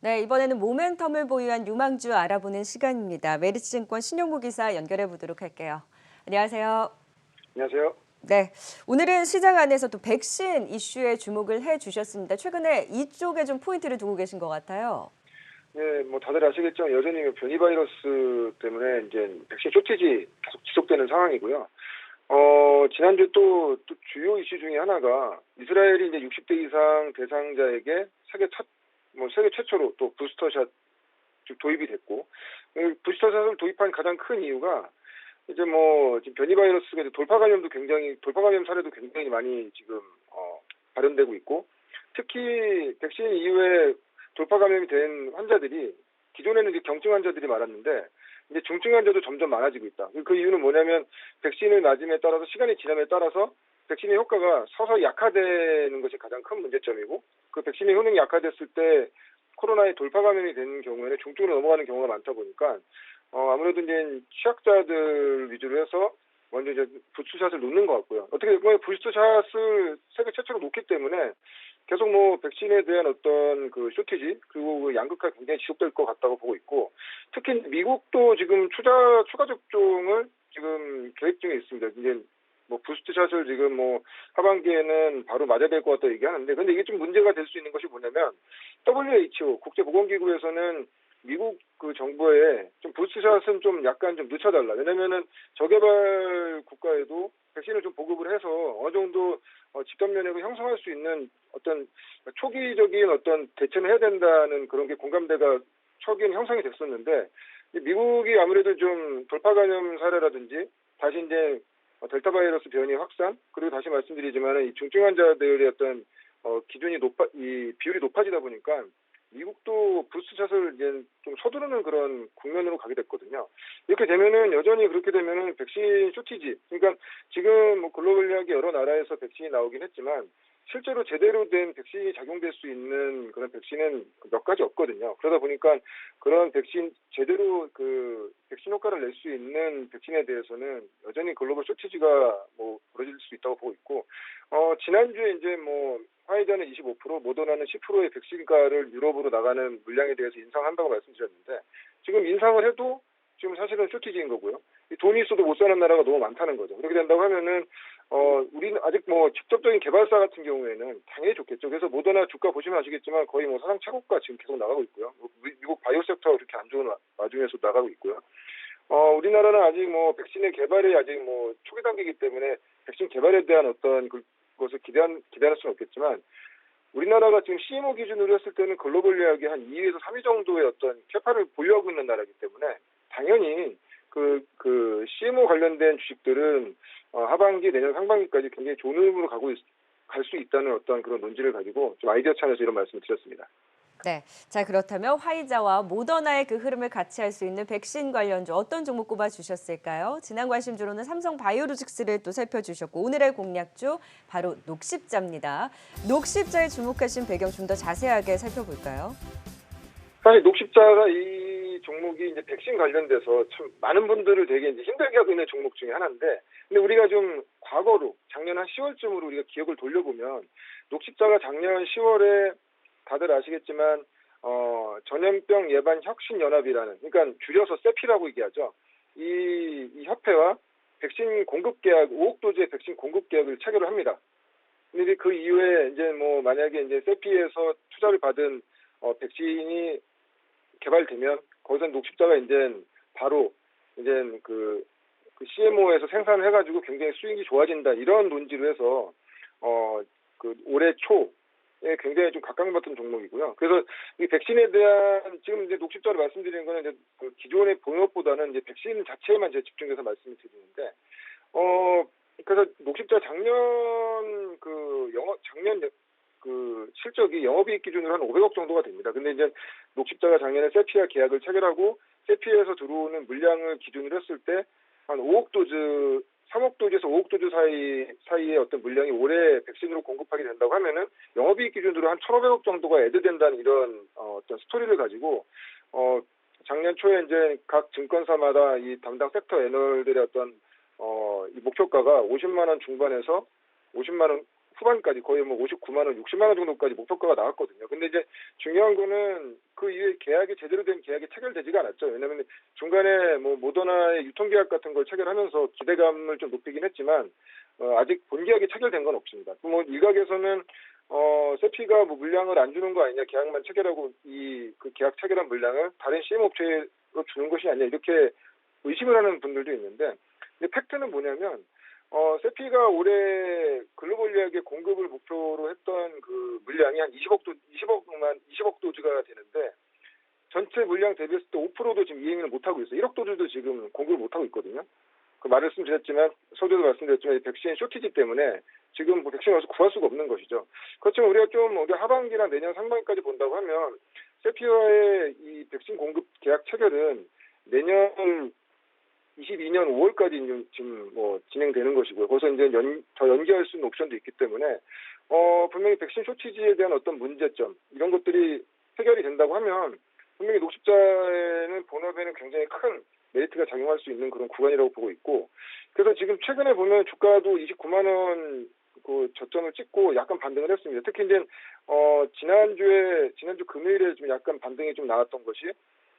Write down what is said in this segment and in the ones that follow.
네, 이번에는 모멘텀을 보유한 유망주 알아보는 시간입니다. 메리츠증권 신용무 기사 연결해 보도록 할게요. 안녕하세요. 안녕하세요. 네, 오늘은 시장 안에서도 백신 이슈에 주목을 해 주셨습니다. 최근에 이쪽에 좀 포인트를 두고 계신 것 같아요. 네, 뭐 다들 아시겠지만 여전히 변이 바이러스 때문에 이제 백신 쇼티지 계속 지속되는 상황이고요. 지난주 또 주요 이슈 중에 하나가 이스라엘이 이제 60대 이상 대상자에게 세계 최초로 또 부스터샷 도입이 됐고, 부스터샷을 도입한 가장 큰 이유가 이제 뭐 지금 변이 바이러스가 이제 돌파 감염 사례도 굉장히 많이 지금 발현되고 있고, 특히 백신 이후에 돌파 감염이 된 환자들이 기존에는 이제 경증 환자들이 많았는데 이제 중증 환자도 점점 많아지고 있다. 그 이유는 뭐냐면 백신을 맞음에 따라서 시간이 지남에 따라서 백신의 효과가 서서히 약화되는 것이 가장 큰 문제점이고, 그 백신의 효능이 약화됐을 때 코로나에 돌파 감염이 되는 경우에는 중증으로 넘어가는 경우가 많다 보니까 아무래도 이제 취약자들 위주로 해서 먼저 이제 부스트샷을 놓는 것 같고요. 어떻게 보면 부스트샷을 세계 최초로 놓기 때문에 계속 뭐 백신에 대한 어떤 그 쇼티지 그리고 그 양극화가 굉장히 지속될 것 같다고 보고 있고, 특히 미국도 지금 추가 접종을 지금 계획 중에 있습니다. 이제 뭐 부스트샷을 지금 뭐 하반기에는 바로 맞아야 될 것 같다 얘기하는데, 근데 이게 좀 문제가 될 수 있는 것이 뭐냐면 WHO 국제보건기구에서는 미국 그 정부에 좀 부스트샷은 좀 약간 좀 늦춰달라. 왜냐면은 저개발 국가에도 백신을 좀 보급을 해서 어느 정도 집단 면역을 형성할 수 있는 어떤 초기적인 어떤 대처를 해야 된다는 그런 게 공감대가 초기에는 형성이 됐었는데, 미국이 아무래도 좀 돌파 감염 사례라든지 다시 이제 델타 바이러스 변이 확산, 그리고 다시 말씀드리지만 이 중증 환자들의 어떤 이 비율이 높아지다 보니까 미국도 부스트샷을 이제 좀 서두르는 그런 국면으로 가게 됐거든요. 이렇게 되면은 여전히 그렇게 되면은 백신 쇼티지, 그러니까 지금 뭐 글로벌하게 여러 나라에서 백신이 나오긴 했지만 실제로 제대로 된 백신이 작용될 수 있는 그런 백신은 몇 가지 없거든요. 그러다 보니까 그런 백신 제대로 그 백신 효과를 낼 수 있는 백신에 대해서는 여전히 글로벌 쇼티지가 뭐 벌어질 수 있다고 보고 있고, 지난주에 이제 뭐 화이자는 25%, 모더나는 10%의 백신가를 유럽으로 나가는 물량에 대해서 인상한다고 말씀드렸는데, 지금 인상을 해도 지금 사실은 쇼티지인 거고요. 돈이 있어도 못 사는 나라가 너무 많다는 거죠. 그렇게 된다고 하면은 우리는 아직 뭐 직접적인 개발사 같은 경우에는 당연히 좋겠죠. 그래서 모더나 주가 보시면 아시겠지만 거의 뭐 사상 최고가 지금 계속 나가고 있고요. 미국 바이오 섹터가 그렇게 안 좋은 와중에서 나가고 있고요. 우리나라는 아직 뭐 백신의 개발이 아직 뭐 초기 단계이기 때문에 백신 개발에 대한 어떤 그것을 기대할 수는 없겠지만, 우리나라가 지금 CMO 기준으로 했을 때는 글로벌리하게 한 2위에서 3위 정도의 어떤 캐파를 보유하고 있는 나라이기 때문에 당연히 그 CMO 관련된 주식들은 하반기 내년 상반기까지 굉장히 좋은 흐름으로 갈 수 있다는 어떤 그런 논지를 가지고 좀 아이디어 차원에서 이런 말씀을 드렸습니다. 네, 자 그렇다면 화이자와 모더나의 그 흐름을 같이 할 수 있는 백신 관련주 어떤 종목 꼽아 주셨을까요? 지난 관심주로는 삼성 바이오로직스를 또 살펴주셨고, 오늘의 공략주 바로 녹십자입니다. 녹십자에 주목하신 배경 좀 더 자세하게 살펴볼까요? 사실 녹십자가 이 종목이 이제 백신 관련돼서 참 많은 분들을 되게 이제 힘들게 하고 있는 종목 중에 하나인데, 근데 우리가 좀 과거로 작년 한 10월쯤으로 우리가 기억을 돌려보면 녹십자가 작년 10월에 다들 아시겠지만 전염병 예방 혁신 연합이라는, 그러니까 줄여서 세피라고 얘기하죠. 이 협회와 백신 공급 계약 5억 도즈의 백신 공급 계약을 체결을 합니다. 근데 그 이후에 이제 뭐 만약에 이제 세피에서 투자를 받은 백신이 개발되면 거기서 녹십자가 이제 바로 이제 CMO에서 생산을 해가지고 굉장히 수익이 좋아진다, 이런 논지로 해서 그 올해 초에 굉장히 좀 각광받던 종목이고요. 그래서 이 백신에 대한 지금 이제 녹십자로 말씀드리는 거는 이제 그 기존의 본업보다는 이제 백신 자체에만 제가 집중해서 말씀을 드리는데, 그래서 녹십자 작년 그 실적이 영업이익 기준으로 한 500억 정도가 됩니다. 근데 이제 녹십자가 작년에 세피와 계약을 체결하고 세피에서 들어오는 물량을 기준으로 했을 때 한 5억 도즈, 3억 도즈에서 5억 도즈 사이의 어떤 물량이 올해 백신으로 공급하게 된다고 하면은 영업이익 기준으로 한 1,500억 정도가 애드된다는 이런 어떤 스토리를 가지고 작년 초에 이제 각 증권사마다 이 담당 섹터 애널들의 어떤 이 목표가가 50만 원 중반에서 50만 원 후반까지 거의 뭐 59만 원, 60만 원 정도까지 목표가가 나왔거든요. 근데 이제 중요한 거는 그 계약이 제대로 된 계약이 체결되지가 않았죠. 왜냐하면 중간에 뭐 모더나의 유통계약 같은 걸 체결하면서 기대감을 좀 높이긴 했지만 아직 본계약이 체결된 건 없습니다. 뭐 일각에서는 세피가 뭐 물량을 안 주는 거 아니냐, 계약만 체결하고 그 계약 체결한 물량을 다른 CM 업체로 주는 것이 아니냐 이렇게 의심을 하는 분들도 있는데, 근데 팩트는 뭐냐면 세피가 올해 글로벌리하게 공급을 목표로 했던 그 물량이 한 20억 도즈가 되는데, 전체 물량 대비했을 때 5%도 지금 이행을 못하고 있어요. 1억 도즈도 지금 공급을 못하고 있거든요. 그 말씀드렸지만, 서두에도 말씀드렸지만, 이 백신 쇼티지 때문에 지금 뭐 백신을 와서 구할 수가 없는 것이죠. 그렇지만 우리가 좀 우리 하반기나 내년 상반기까지 본다고 하면, 세피와의 이 백신 공급 계약 체결은 내년 22년 5월까지 지금 뭐 진행되는 것이고요. 거기서 이제 더 연기할 수 있는 옵션도 있기 때문에 분명히 백신 쇼티지에 대한 어떤 문제점 이런 것들이 해결이 된다고 하면 분명히 녹십자에는 본업에는 굉장히 큰 메리트가 작용할 수 있는 그런 구간이라고 보고 있고, 그래서 지금 최근에 보면 주가도 29만 원 그 저점을 찍고 약간 반등을 했습니다. 특히 이제 지난주 금요일에 좀 약간 반등이 좀 나왔던 것이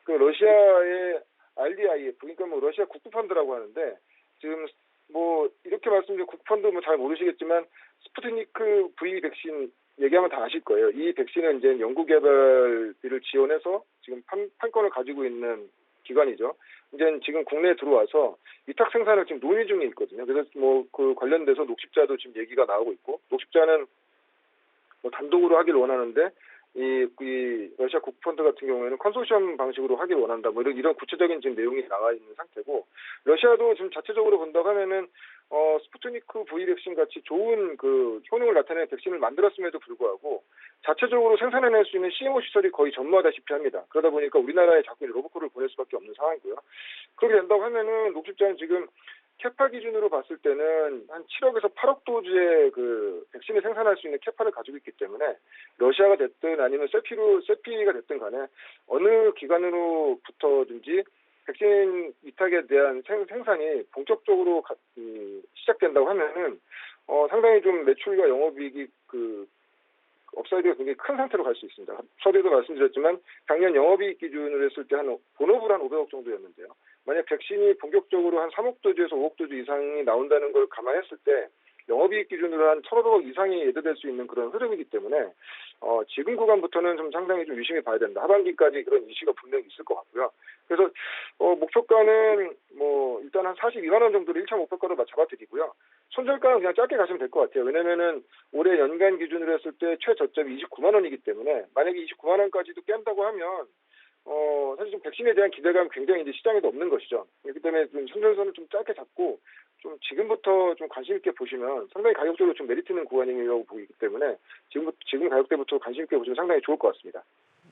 그 러시아의 RDIF, 그러니까 뭐 러시아 국부펀드라고 하는데, 지금 뭐 이렇게 말씀드리면 국부펀드 뭐 잘 모르시겠지만 스푸트니크 V 백신 얘기하면 다 아실 거예요. 이 백신은 이제 연구개발비를 지원해서 지금 판권을 가지고 있는 기관이죠. 이제 지금 국내에 들어와서 위탁 생산을 지금 논의 중에 있거든요. 그래서 뭐 그 관련돼서 녹십자도 지금 얘기가 나오고 있고, 녹십자는 뭐 단독으로 하길 원하는데 이 러시아 국부펀드 같은 경우에는 컨소시엄 방식으로 하길 원한다. 뭐 이런 구체적인 지금 내용이 나와 있는 상태고, 러시아도 지금 자체적으로 본다고 하면은 스푸트니크 V 백신 같이 좋은 그 효능을 나타내는 백신을 만들었음에도 불구하고 자체적으로 생산해낼 수 있는 CMO 시설이 거의 전무하다시피 합니다. 그러다 보니까 우리나라에 자꾸 로보콜을 보낼 수밖에 없는 상황이고요. 그렇게 된다고 하면은 녹십자는 지금 캐파 기준으로 봤을 때는 한 7억에서 8억 도즈의 그 백신을 생산할 수 있는 캐파를 가지고 있기 때문에 러시아가 됐든 아니면 세피가 됐든 간에 어느 기관으로부터든지 백신 위탁에 대한 생산이 본격적으로 시작된다고 하면은 상당히 좀 매출과 영업이익이 업사이드가 굉장히 큰 상태로 갈 수 있습니다. 서두에도 말씀드렸지만 작년 영업이익 기준으로 했을 때 본업으로 한 500억 정도였는데요. 만약 백신이 본격적으로 한 3억 도즈에서 5억 도즈 이상이 나온다는 걸 감안했을 때 영업이익 기준으로 한 1,500억 이상이 예대될 수 있는 그런 흐름이기 때문에 지금 구간부터는 좀 상당히 좀 유심히 봐야 된다. 하반기까지 그런 이슈가 분명히 있을 것 같고요. 그래서 목표가는 뭐 일단 한 42만 원 정도를 1차 목표가로 잡아드리고요. 손절가는 그냥 짧게 가시면 될 것 같아요. 왜냐면은 올해 연간 기준으로 했을 때 최저점이 29만 원이기 때문에 만약에 29만 원까지도 깬다고 하면 사실 좀 백신에 대한 기대감 굉장히 이제 시장에도 없는 것이죠. 그렇기 때문에 좀 손절선을 좀 짧게 잡고 좀 지금부터 좀 관심 있게 보시면 상당히 가격적으로 좀 메리트 있는 구간이라고 보이기 때문에 지금 가격대부터 관심 있게 보시면 상당히 좋을 것 같습니다.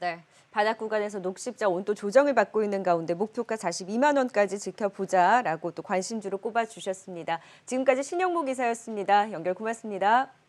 네, 바닥 구간에서 녹십자 온도 조정을 받고 있는 가운데 목표가 42만 원까지 지켜보자라고 또 관심주로 꼽아주셨습니다. 지금까지 신영무 기사였습니다. 연결 고맙습니다.